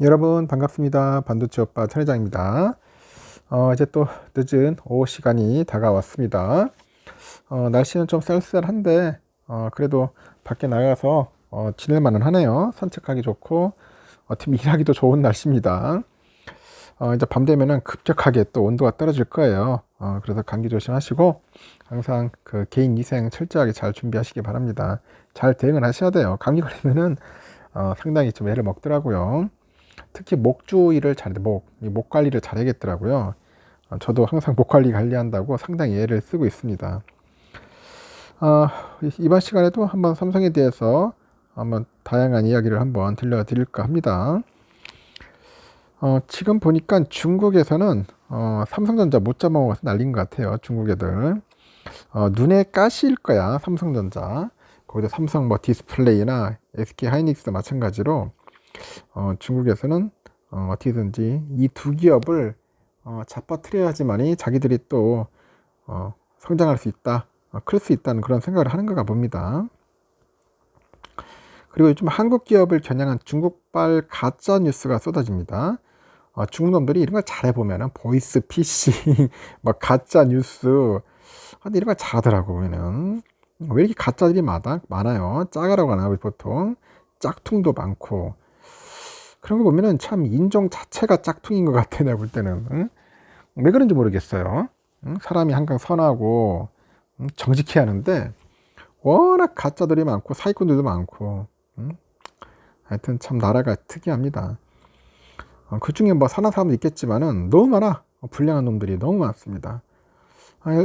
여러분 반갑습니다. 반도체 오빠 천 회장입니다. 이제 또 늦은 오후 시간이 다가왔습니다. 날씨는 좀 쌀쌀한데 그래도 밖에 나가서 지낼 만은 하네요. 산책하기 좋고 어떻게 일하기도 좋은 날씨입니다. 이제 밤 되면은 급격하게 또 온도가 떨어질 거예요. 그래서 감기 조심하시고 항상 그 개인 위생 철저하게 잘 준비하시기 바랍니다. 잘 대응을 하셔야 돼요. 감기 걸리면은 상당히 좀 애를 먹더라고요. 특히 목 주의를 목 관리를 잘해야겠더라고요. 저도 항상 목 관리한다고 상당히 애를 쓰고 있습니다. 이번 시간에도 한번 삼성에 대해서 한번 다양한 이야기를 한번 들려드릴까 합니다. 지금 보니까 중국에서는 삼성전자 못 잡아먹어서 난린 것 같아요. 중국 애들. 눈에 가시일 거야, 삼성전자. 거기도 삼성 뭐 디스플레이나 SK 하이닉스도 마찬가지로 중국에서는 어떻게든지 이 두 기업을 잡아뜨려야지만이 자기들이 또 성장할 수 있다, 클 수 있다는 그런 생각을 하는 거가 봅니다. 그리고 요즘 한국 기업을 겨냥한 중국발 가짜 뉴스가 쏟아집니다. 중국 놈들이 이런 걸 잘해보면은 보이스 PC, 막 가짜 뉴스, 근데 이런 걸 잘하더라고 보면은. 왜 이렇게 가짜들이 많아요? 짜가라고 하나, 우리 보통 짝퉁도 많고. 그런 거 보면은 참 인종 자체가 짝퉁인 것 같아, 내가 볼 때는. 응? 왜 그런지 모르겠어요. 응? 사람이 항상 선하고 정직해야 하는데 워낙 가짜들이 많고 사기꾼들도 많고. 응? 하여튼 참 나라가 특이합니다. 그 중에 뭐 선한 사람도 있겠지만은 너무 많아. 불량한 놈들이 너무 많습니다.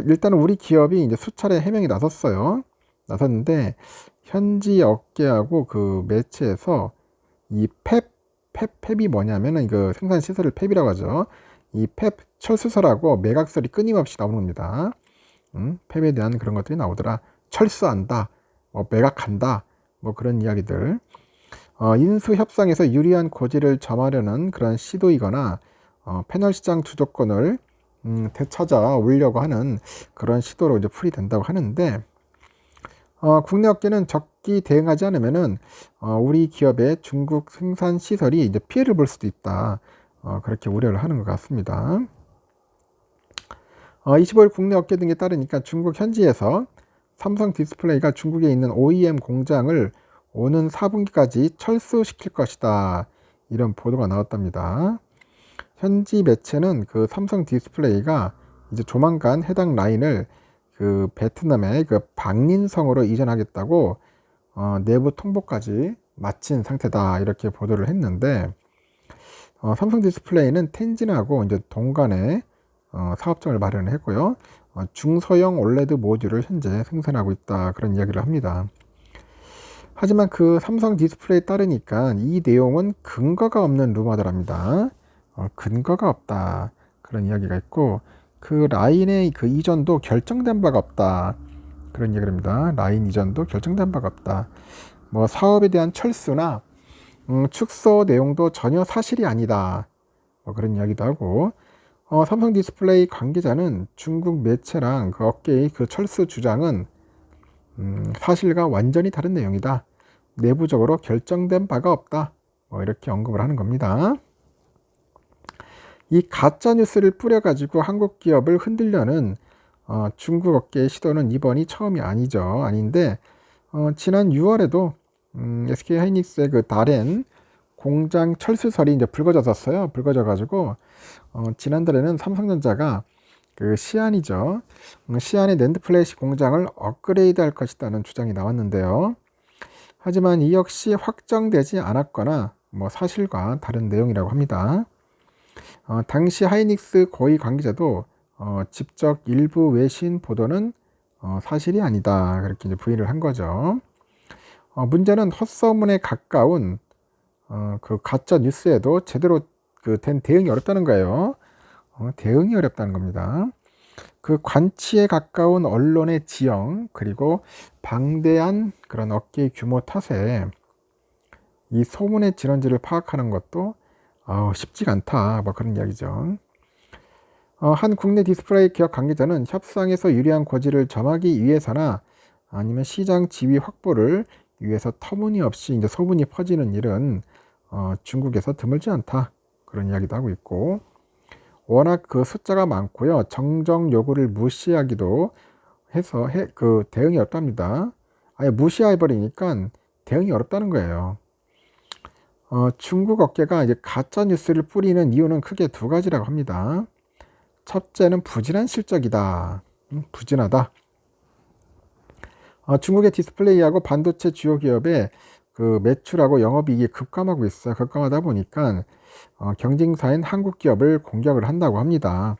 일단은 우리 기업이 이제 수차례 해명이 나섰는데 현지 업계하고 그 매체에서 이 펩이 뭐냐면은 그 생산 시설을 펩이라고 하죠. 이 펩 철수설하고 매각설이 끊임없이 나오는 겁니다. 펩에 대한 그런 것들이 나오더라. 철수한다, 뭐 매각한다, 뭐 그런 이야기들. 인수 협상에서 유리한 고지를 점하려는 그런 시도이거나 패널 시장 주도권을 되찾아 오려고 하는 그런 시도로 이제 풀이된다고 하는데, 국내 업계는 적기 대응하지 않으면은 우리 기업의 중국 생산 시설이 이제 피해를 볼 수도 있다. 그렇게 우려를 하는 것 같습니다. 25일 국내 업계 등에 따르니까 중국 현지에서 삼성 디스플레이가 중국에 있는 OEM 공장을 오는 4분기까지 철수시킬 것이다, 이런 보도가 나왔답니다. 현지 매체는 그 삼성 디스플레이가 이제 조만간 해당 라인을 그 베트남의 그 박린성으로 이전하겠다고 내부 통보까지 마친 상태다, 이렇게 보도를 했는데, 삼성 디스플레이는 텐진하고 이제 동간에 사업장을 마련했고요. 중소형 올레드 모듈을 현재 생산하고 있다, 그런 이야기를 합니다. 하지만 그 삼성 디스플레이에 따르니까 이 내용은 근거가 없는 루머더랍니다. 근거가 없다, 그런 이야기가 있고, 그 라인의 그 이전도 결정된 바가 없다, 그런 이야기를 합니다. 라인 이전도 결정된 바가 없다. 뭐 사업에 대한 철수나 축소 내용도 전혀 사실이 아니다, 뭐 그런 이야기도 하고, 삼성 디스플레이 관계자는 중국 매체랑 그 업계의 그 철수 주장은 사실과 완전히 다른 내용이다, 내부적으로 결정된 바가 없다, 뭐 이렇게 언급을 하는 겁니다. 이 가짜 뉴스를 뿌려가지고 한국 기업을 흔들려는 중국 업계의 시도는 이번이 처음이 아닌데, 지난 6월에도 SK 하이닉스의 그 다롄 공장 철수설이 이제 불거졌었어요. 불거져가지고 지난달에는 삼성전자가 그 시안이죠. 시안의 낸드 플래시 공장을 업그레이드할 것이라는 주장이 나왔는데요. 하지만 이 역시 확정되지 않았거나 뭐 사실과 다른 내용이라고 합니다. 당시 하이닉스 고위 관계자도 직접 일부 외신 보도는 사실이 아니다, 그렇게 이제 부인을 한 거죠. 문제는 헛소문에 가까운 그 가짜 뉴스에도 제대로 그 된 대응이 어렵다는 거예요. 대응이 어렵다는 겁니다. 그 관치에 가까운 언론의 지형, 그리고 방대한 그런 업계 규모 탓에 이 소문의 진원지를 파악하는 것도 쉽지가 않다, 뭐 그런 이야기죠. 한 국내 디스플레이 기업 관계자는 협상에서 유리한 고지를 점하기 위해서나 아니면 시장 지위 확보를 위해서 터무니없이 이제 소문이 퍼지는 일은 중국에서 드물지 않다. 그런 이야기도 하고 있고, 워낙 그 숫자가 많고요. 정정 요구를 무시하기도 해서 그 대응이 어렵답니다. 아예 무시해버리니까 대응이 어렵다는 거예요. 중국 업계가 이제 가짜 뉴스를 뿌리는 이유는 크게 두 가지라고 합니다. 첫째는 부진한 실적이다. 부진하다. 중국의 디스플레이하고 반도체 주요 기업의 그 매출하고 영업이익이 급감하고 있어요. 급감하다 보니까 경쟁사인 한국 기업을 공격을 한다고 합니다.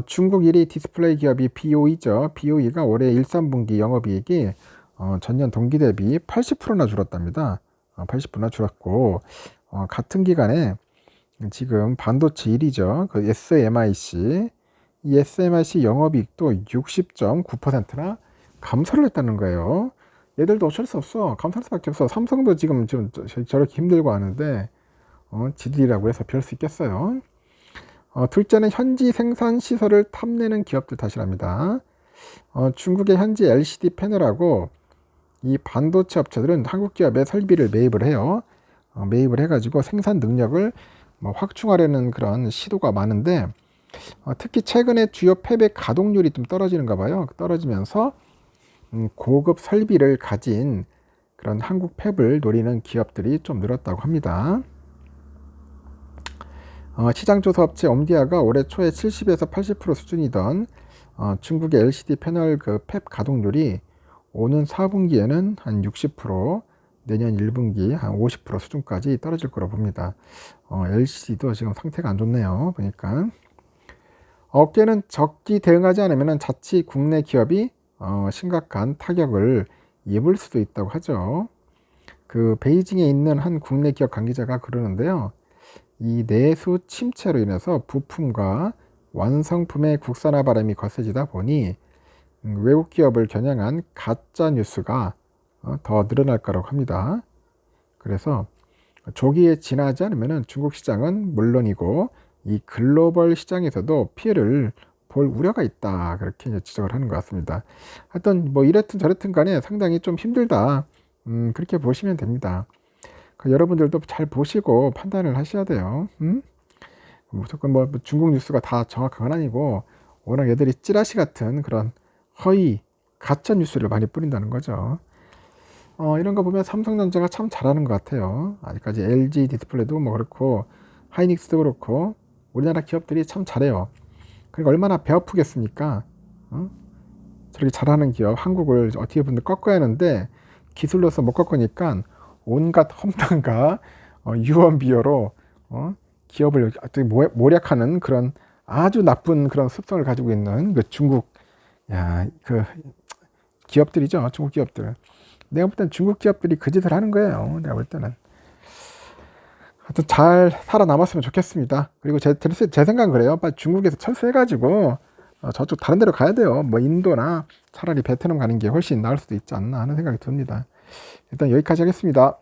중국 1위 디스플레이 기업이 BOE죠. BOE가 올해 1, 3분기 영업이익이 전년 동기 대비 80%나 줄었답니다. 80%나 줄었고, 같은 기간에 지금 반도체 1위죠. 그 SMIC, 이 SMIC 영업이익도 60.9%나 감소를 했다는 거예요. 얘들도 어쩔 수 없어. 감소할 수밖에 없어. 삼성도 지금 저렇게 힘들고 하는데, 지들이라고 해서 별 수 있겠어요. 둘째는 현지 생산 시설을 탐내는 기업들 탓이랍니다. 중국의 현지 LCD 패널하고 이 반도체 업체들은 한국 기업의 설비를 매입을 해요. 매입을 해가지고 생산 능력을 확충하려는 그런 시도가 많은데, 특히 최근에 주요 팹의 가동률이 좀 떨어지는가 봐요. 떨어지면서 고급 설비를 가진 그런 한국 팹을 노리는 기업들이 좀 늘었다고 합니다. 시장조사 업체 옴디아가 올해 초에 70에서 80% 수준이던 중국의 LCD 패널 그 팹 가동률이 오는 4분기에는 한 60%, 내년 1분기 한 50% 수준까지 떨어질 거로 봅니다. LCD도 지금 상태가 안 좋네요. 보니까. 업계는 적기 대응하지 않으면 자칫 국내 기업이 심각한 타격을 입을 수도 있다고 하죠. 그 베이징에 있는 한 국내 기업 관계자가 그러는데요. 이 내수 침체로 인해서 부품과 완성품의 국산화 바람이 거세지다 보니 외국 기업을 겨냥한 가짜 뉴스가 더 늘어날 거라고 합니다. 그래서 조기에 진화하지 않으면 중국 시장은 물론이고 이 글로벌 시장에서도 피해를 볼 우려가 있다. 그렇게 이제 지적을 하는 것 같습니다. 하여튼 뭐 이랬든 저랬든 간에 상당히 좀 힘들다. 그렇게 보시면 됩니다. 여러분들도 잘 보시고 판단을 하셔야 돼요. 무조건 뭐 중국 뉴스가 다 정확한 건 아니고 워낙 애들이 찌라시 같은 그런 허위 가짜 뉴스를 많이 뿌린다는 거죠. 이런 거 보면 삼성전자가 참 잘하는 것 같아요. 아직까지 LG 디스플레이도 뭐 그렇고 하이닉스도 그렇고 우리나라 기업들이 참 잘해요. 그러니까 얼마나 배 아프겠습니까? 저렇게 잘하는 기업 한국을 어떻게 보면 꺾어야 하는데 기술로서 못 꺾으니까 온갖 험담과 유언비어로 기업을 모략하는 그런 아주 나쁜 그런 습성을 가지고 있는 그 중국 그 기업들이죠. 중국 기업들. 내가 볼 때는 중국 기업들이 그 짓을 하는 거예요. 내가 볼 때는. 하여튼 잘 살아남았으면 좋겠습니다. 그리고 제 생각은 그래요. 빨리 중국에서 철수해가지고 저쪽 다른 데로 가야 돼요. 뭐 인도나 차라리 베트남 가는 게 훨씬 나을 수도 있지 않나 하는 생각이 듭니다. 일단 여기까지 하겠습니다.